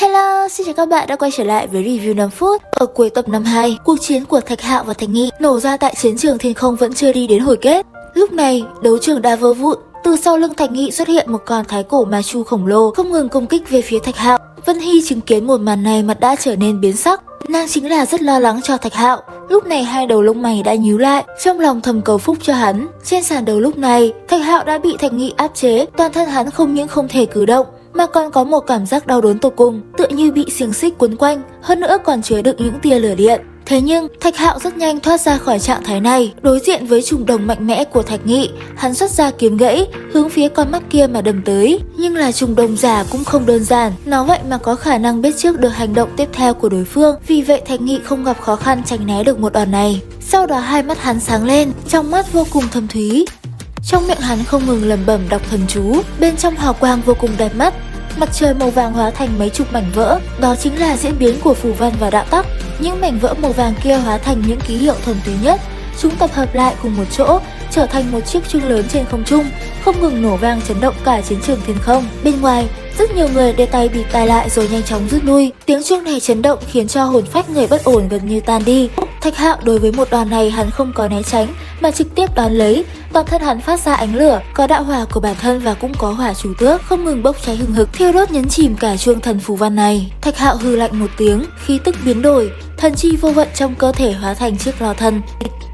Hello, xin chào các bạn đã quay trở lại với review 5 phút. Ở cuối tập 52, cuộc chiến của Thạch Hạo và Thạch Nghị nổ ra tại chiến trường Thiên Không vẫn chưa đi đến hồi kết. Lúc này, đấu trường đã vỡ vụn. Từ sau lưng Thạch Nghị xuất hiện một con thái cổ ma chu khổng lồ không ngừng công kích về phía Thạch Hạo. Vân Hy chứng kiến một màn này mặt đã trở nên biến sắc. Nàng chính là rất lo lắng cho Thạch Hạo. Lúc này hai đầu lông mày đã nhíu lại, trong lòng thầm cầu phúc cho hắn. Trên sàn đấu lúc này, Thạch Hạo đã bị Thạch Nghị áp chế, toàn thân hắn không những không thể cử động mà còn có một cảm giác đau đớn tột cùng, tựa như bị xiềng xích quấn quanh, hơn nữa còn chứa đựng những tia lửa điện. Thế nhưng, Thạch Hạo rất nhanh thoát ra khỏi trạng thái này. Đối diện với trùng đồng mạnh mẽ của Thạch Nghị, hắn xuất ra kiếm gãy, hướng phía con mắt kia mà đâm tới. Nhưng là trùng đồng giả cũng không đơn giản, nó vậy mà có khả năng biết trước được hành động tiếp theo của đối phương. Vì vậy Thạch Nghị không gặp khó khăn tránh né được một đòn này. Sau đó hai mắt hắn sáng lên, trong mắt vô cùng thâm thúy. Trong miệng hắn không ngừng lẩm bẩm đọc thần chú, bên trong hào quang vô cùng đẹp mắt. Mặt trời màu vàng hóa thành mấy chục mảnh vỡ, đó chính là diễn biến của phù văn và đạo tắc. Những mảnh vỡ màu vàng kia hóa thành những ký hiệu thuần túy nhất. Chúng tập hợp lại cùng một chỗ, trở thành một chiếc chuông lớn trên không trung, không ngừng nổ vang chấn động cả chiến trường Thiên Không. Bên ngoài, rất nhiều người đưa tay bịt tai lại rồi nhanh chóng rút lui. Tiếng chuông này chấn động khiến cho hồn phách người bất ổn gần như tan đi. Thạch Hạo đối với một đòn này hắn không có né tránh mà trực tiếp đón lấy. Toàn thân hắn phát ra ánh lửa, có đạo hỏa của bản thân và cũng có hỏa chủ tước không ngừng bốc cháy hừng hực, thiêu đốt nhấn chìm cả chuông thần phù văn này. Thạch Hạo hừ lạnh một tiếng, khí tức biến đổi, thần chi vô vận trong cơ thể hóa thành chiếc lò thần.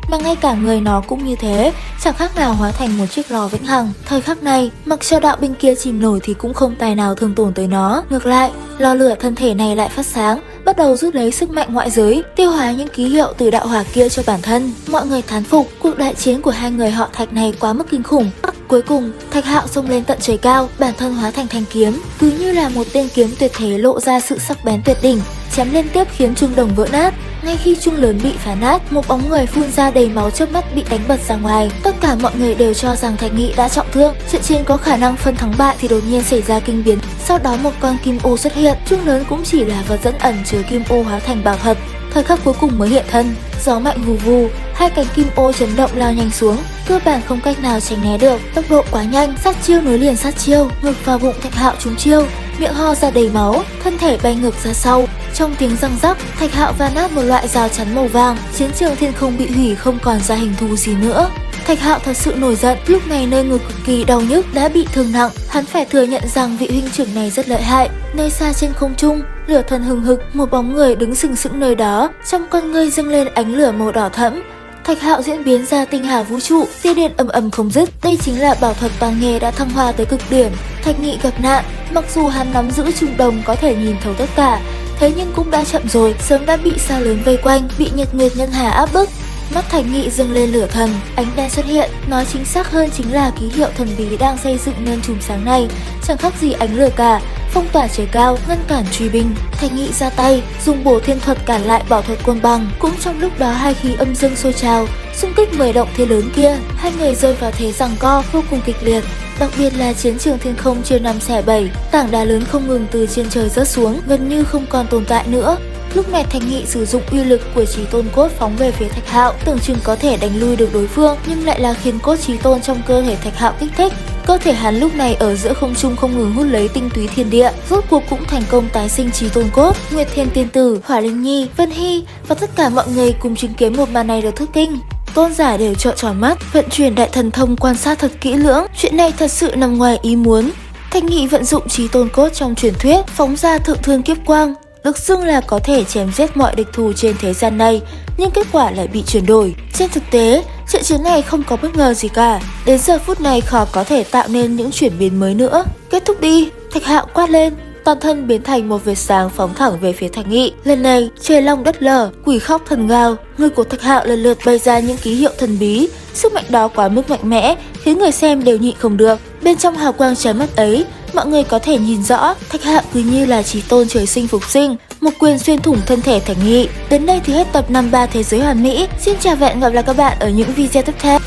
Mà ngay cả người nó cũng như thế, chẳng khác nào hóa thành một chiếc lò vĩnh hằng. Thời khắc này, mặc cho đạo binh kia chìm nổi thì cũng không tài nào thương tổn tới nó. Ngược lại, lò lửa thân thể này lại phát sáng, bắt đầu rút lấy sức mạnh ngoại giới, tiêu hóa những ký hiệu từ đạo hỏa kia cho bản thân. Mọi người thán phục, cuộc đại chiến của hai người họ Thạch này quá mức kinh khủng. Cuối cùng, Thạch Hạo xông lên tận trời cao, bản thân hóa thành thanh kiếm, cứ như là một tên kiếm tuyệt thế lộ ra sự sắc bén tuyệt đỉnh, chém liên tiếp khiến chuông đồng vỡ nát. Ngay khi chuông lớn bị phá nát, một bóng người phun ra đầy máu chớp mắt bị đánh bật ra ngoài. Tất cả mọi người đều cho rằng Thạch Nghị đã trọng thương, trận chiến có khả năng phân thắng bại thì đột nhiên xảy ra kinh biến. Sau đó một con kim ô xuất hiện, chuông lớn cũng chỉ là vật dẫn ẩn chứa kim ô hóa thành bảo thuật. Thời khắc cuối cùng mới hiện thân, gió mạnh vù vù, hai cánh kim ô chấn động lao nhanh xuống, cơ bản không cách nào tránh né được, tốc độ quá nhanh, sát chiêu nối liền sát chiêu, ngực vào bụng Thạch Hạo trúng chiêu, miệng ho ra đầy máu, thân thể bay ngược ra sau. Trong tiếng răng rắc, Thạch Hạo va nát một loại rào chắn màu vàng, chiến trường Thiên Không bị hủy không còn ra hình thù gì nữa. Thạch Hạo thật sự nổi giận, lúc này nơi ngực cực kỳ đau nhức đã bị thương nặng, hắn phải thừa nhận rằng vị huynh trưởng này rất lợi hại. Nơi xa trên không trung, lửa thần hừng hực, một bóng người đứng sừng sững nơi đó, trong con ngươi dâng lên ánh lửa màu đỏ thẫm. Thạch Hạo diễn biến ra tinh hà vũ trụ, tia điện ầm ầm không dứt. Đây chính là bảo thuật toàn nghề đã thăng hoa tới cực điểm. Thạch Nghị gặp nạn, mặc dù hắn nắm giữ trùng đồng có thể nhìn thấu tất cả, thế nhưng cũng đã chậm rồi, sớm đã bị sao lớn vây quanh, bị nhật nguyệt nhân hà áp bức. Mắt Thạch Nghị dâng lên lửa thần, ánh đen xuất hiện, nói chính xác hơn chính là ký hiệu thần bí đang xây dựng nên chùm sáng này, chẳng khác gì ánh lửa cả, phong tỏa trời cao, ngăn cản truy binh. Thạch Nghị ra tay, dùng bổ thiên thuật cản lại bảo thuật côn bằng. Cũng trong lúc đó hai khí âm dương sôi trào, xung kích 10 động thiên lớn kia, hai người rơi vào thế giằng co vô cùng kịch liệt. Đặc biệt là chiến trường Thiên Không chia 5 xẻ 7, tảng đá lớn không ngừng từ trên trời rớt xuống, gần như không còn tồn tại nữa. Lúc này Thạch Nghị sử dụng uy lực của Chí Tôn Cốt phóng về phía Thạch Hạo, tưởng chừng có thể đánh lui được đối phương, nhưng lại là khiến cốt Chí Tôn trong cơ thể Thạch Hạo kích thích. Cơ thể hắn lúc này ở giữa không trung không ngừng hút lấy tinh túy thiên địa, rốt cuộc cũng thành công tái sinh Chí Tôn Cốt. Nguyệt Thiên Tiên Tử, Hỏa Linh Nhi, Vân Hy và tất cả mọi người cùng chứng kiến một màn này đều thất kinh. Tôn giả đều trợn tròn mắt, vận chuyển đại thần thông quan sát thật kỹ lưỡng, chuyện này thật sự nằm ngoài ý muốn. Thạch Nghị vận dụng Chí Tôn Cốt trong truyền thuyết, phóng ra thượng thương kiếp quang, được xưng là có thể chém giết mọi địch thù trên thế gian này, nhưng kết quả lại bị chuyển đổi. Trên thực tế, trận chiến này không có bất ngờ gì cả, đến giờ phút này khó có thể tạo nên những chuyển biến mới nữa. Kết thúc đi, Thạch Hạo quát lên, toàn thân biến thành một vệt sáng phóng thẳng về phía Thạch Nghị. Lần này, trời long đất lở, quỷ khóc thần gào, người của Thạch Hạo lần lượt bày ra những ký hiệu thần bí, sức mạnh đó quá mức mạnh mẽ, khiến người xem đều nhịn không được. Bên trong hào quang chói mắt ấy, mọi người có thể nhìn rõ Thạch Hạo cứ như là Chí Tôn trời sinh phục sinh, một quyền xuyên thủng thân thể Thạch Nghị. Đến đây thì hết tập 53 Thế giới hoàn mỹ. Xin chào và hẹn gặp lại các bạn ở những video tiếp theo.